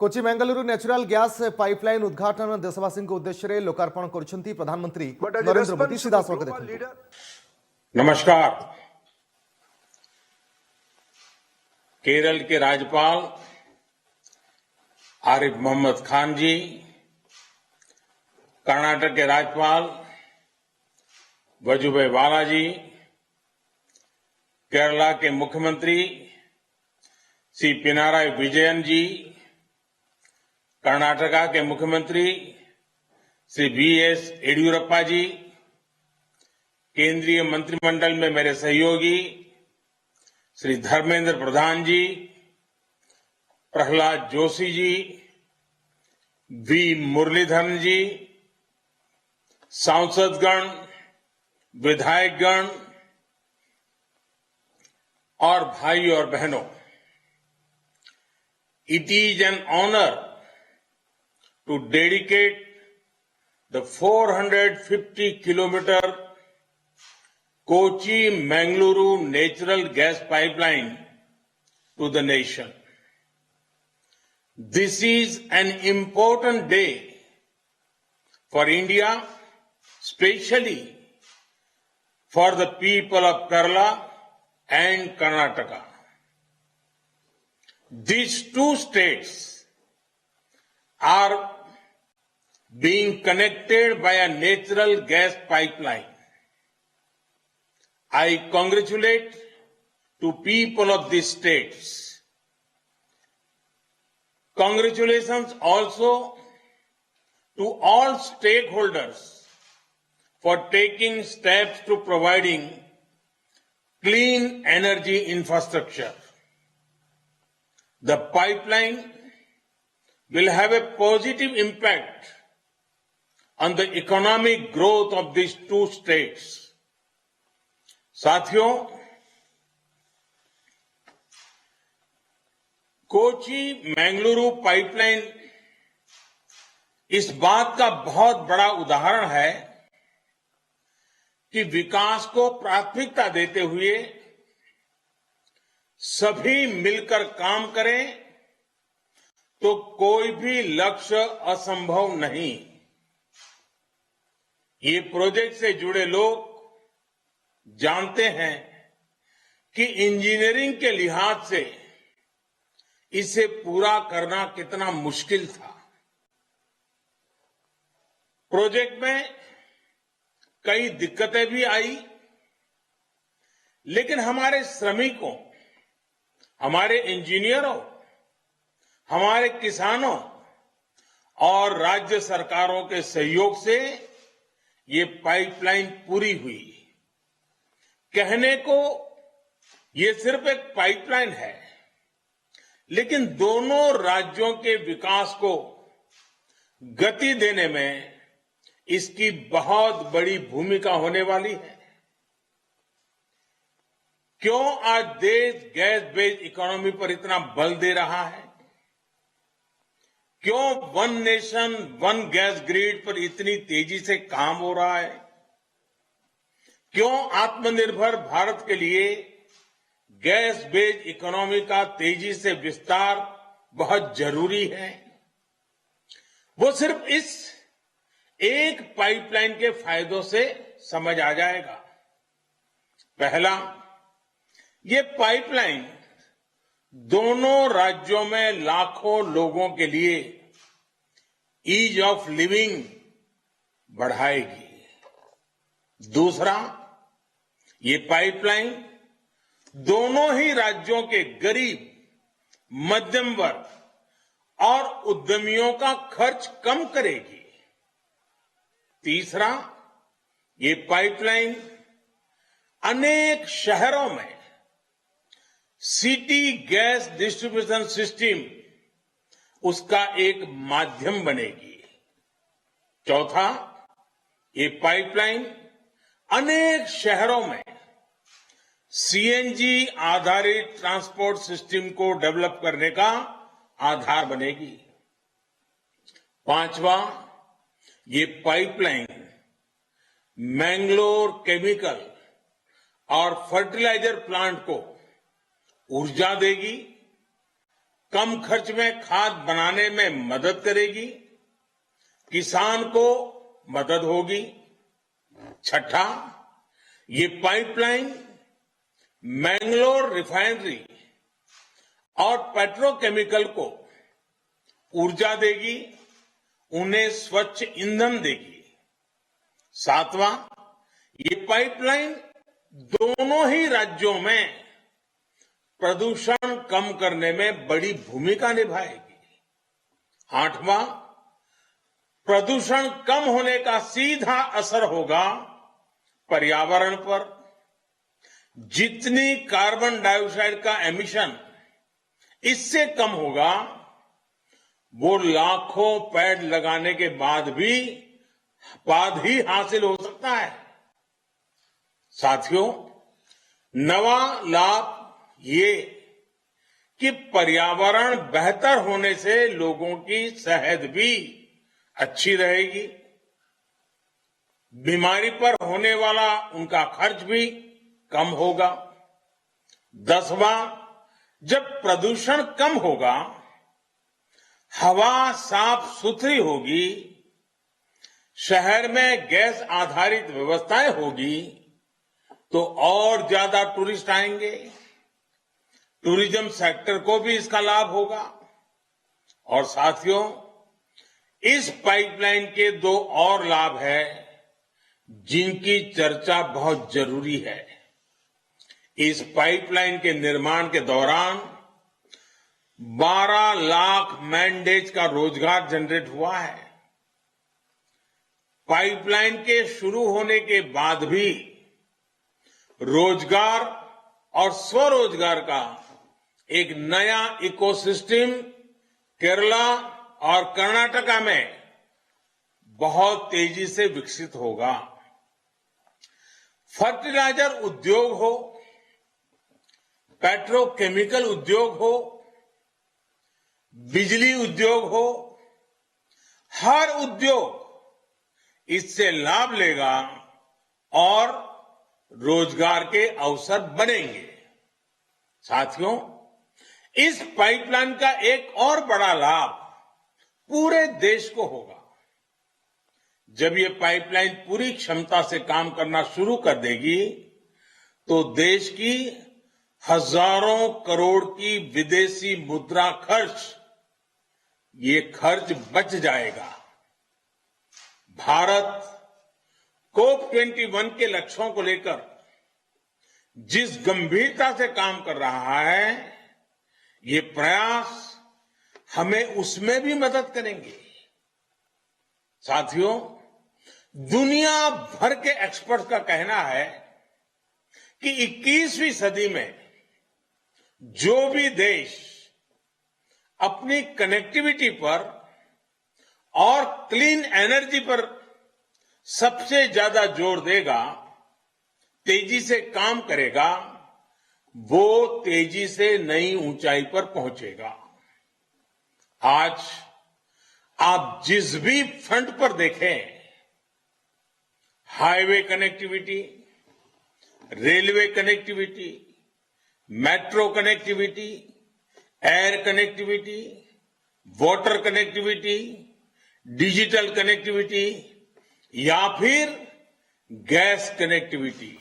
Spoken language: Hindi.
Kochi Bengaluru natural gas pipeline उद्घाटन देशवासी उद्देश्य लोकार्पण करुछंती प्रधानमंत्री नरेंद्र मोदी। सीधा स्वागत। नमस्कार। केरल के राज्यपाल आरिफ मोहम्मद खान जी, कर्नाटक के राज्यपाल वजुभाई वाला जी, केरला के मुख्यमंत्री श्री पिनाराई विजयन जी, कर्नाटका के मुख्यमंत्री श्री बीएस येडियुरप्पा जी, केंद्रीय मंत्रिमंडल में मेरे सहयोगी श्री धर्मेंद्र प्रधान जी, प्रहलाद जोशी जी, वी मुरलीधरन जी, सांसदगण, विधायकगण और भाई और बहनों, it is an honour to dedicate the 450 kilometer Kochi-Mangaluru natural gas pipeline to the nation. This is an important day for India, especially for the people of Kerala and Karnataka. These two states are being connected by a natural gas pipeline. I congratulate to people of these states. Congratulations also to all stakeholders for taking steps to providing clean energy infrastructure. The pipeline will have a positive impact on the economic growth of these two states. साथियों, कोची मैंगलुरु पाइपलाइन इस बात का बहुत बड़ा उदाहरण है कि विकास को प्राथमिकता देते हुए सभी मिलकर काम करें तो कोई भी लक्ष्य असंभव नहीं। ये प्रोजेक्ट से जुड़े लोग जानते हैं कि इंजीनियरिंग के लिहाज से इसे पूरा करना कितना मुश्किल था। प्रोजेक्ट में कई दिक्कतें भी आई, लेकिन हमारे श्रमिकों, हमारे इंजीनियरों, हमारे किसानों और राज्य सरकारों के सहयोग से ये पाइपलाइन पूरी हुई। कहने को ये सिर्फ एक पाइपलाइन है, लेकिन दोनों राज्यों के विकास को गति देने में इसकी बहुत बड़ी भूमिका होने वाली है। क्यों आज देश गैस बेस्ड इकोनॉमी पर इतना बल दे रहा है? क्यों one nation one gas grid पर इतनी तेजी से काम हो रहा है? क्यों आत्मनिर्भर भारत के लिए गैस बेस्ड इकोनॉमी का तेजी से विस्तार बहुत जरूरी है? वो सिर्फ इस एक पाइपलाइन के फायदों से समझ आ जाएगा। पहला, ये पाइपलाइन दोनों राज्यों में लाखों लोगों के लिए ईज ऑफ लिविंग बढ़ाएगी। दूसरा, ये पाइपलाइन दोनों ही राज्यों के गरीब, मध्यम वर्ग और उद्यमियों का खर्च कम करेगी। तीसरा, ये पाइपलाइन अनेक शहरों में सिटी गैस डिस्ट्रीब्यूशन सिस्टम उसका एक माध्यम बनेगी। चौथा, ये पाइपलाइन अनेक शहरों में सीएनजी आधारित ट्रांसपोर्ट सिस्टम को डेवलप करने का आधार बनेगी। पांचवा, ये पाइपलाइन मैंगलोर केमिकल और फर्टिलाइजर प्लांट को ऊर्जा देगी। कम खर्च में खाद बनाने में मदद करेगी, किसान को मदद होगी। छठा, ये पाइपलाइन मैंगलोर रिफाइनरी और पेट्रोकेमिकल को ऊर्जा देगी, उन्हें स्वच्छ ईंधन देगी। सातवां, ये पाइपलाइन दोनों ही राज्यों में प्रदूषण कम करने में बड़ी भूमिका निभाएगी। आठवां, प्रदूषण कम होने का सीधा असर होगा पर्यावरण पर। जितनी कार्बन डाइऑक्साइड का एमिशन इससे कम होगा, वो लाखों पेड़ लगाने के बाद ही हासिल हो सकता है। साथियों, नवा लाभ ये कि पर्यावरण बेहतर होने से लोगों की सेहत भी अच्छी रहेगी, बीमारी पर होने वाला उनका खर्च भी कम होगा। 10वां, जब प्रदूषण कम होगा, हवा साफ सुथरी होगी, शहर में गैस आधारित व्यवस्थाएं होगी, तो और ज्यादा टूरिस्ट आएंगे। टूरिज्म सेक्टर को भी इसका लाभ होगा। और साथियों, इस पाइपलाइन के दो और लाभ हैं जिनकी चर्चा बहुत जरूरी है। इस पाइपलाइन के निर्माण के दौरान 12 लाख मैन डेज का रोजगार जनरेट हुआ है। पाइपलाइन के शुरू होने के बाद भी रोजगार और स्वरोजगार का एक नया इकोसिस्टम केरला और कर्नाटका में बहुत तेजी से विकसित होगा। फर्टिलाइजर उद्योग हो, पेट्रोकेमिकल उद्योग हो, बिजली उद्योग हो, हर उद्योग इससे लाभ लेगा और रोजगार के अवसर बनेंगे। साथियों, इस पाइपलाइन का एक और बड़ा लाभ पूरे देश को होगा। जब ये पाइपलाइन पूरी क्षमता से काम करना शुरू कर देगी, तो देश की हजारों करोड़ की विदेशी मुद्रा खर्च बच जाएगा। भारत COP21 के लक्ष्यों को लेकर जिस गंभीरता से काम कर रहा है, ये प्रयास हमें उसमें भी मदद करेंगे। साथियों, दुनिया भर के एक्सपर्ट का कहना है कि 21वीं सदी में जो भी देश अपनी कनेक्टिविटी पर और क्लीन एनर्जी पर सबसे ज्यादा जोर देगा, तेजी से काम करेगा, वो तेजी से नई ऊंचाई पर पहुंचेगा। आज आप जिस भी फ्रंट पर देखें, highway connectivity, railway connectivity, metro connectivity, air connectivity, water connectivity, digital connectivity या फिर गैस कनेक्टिविटी,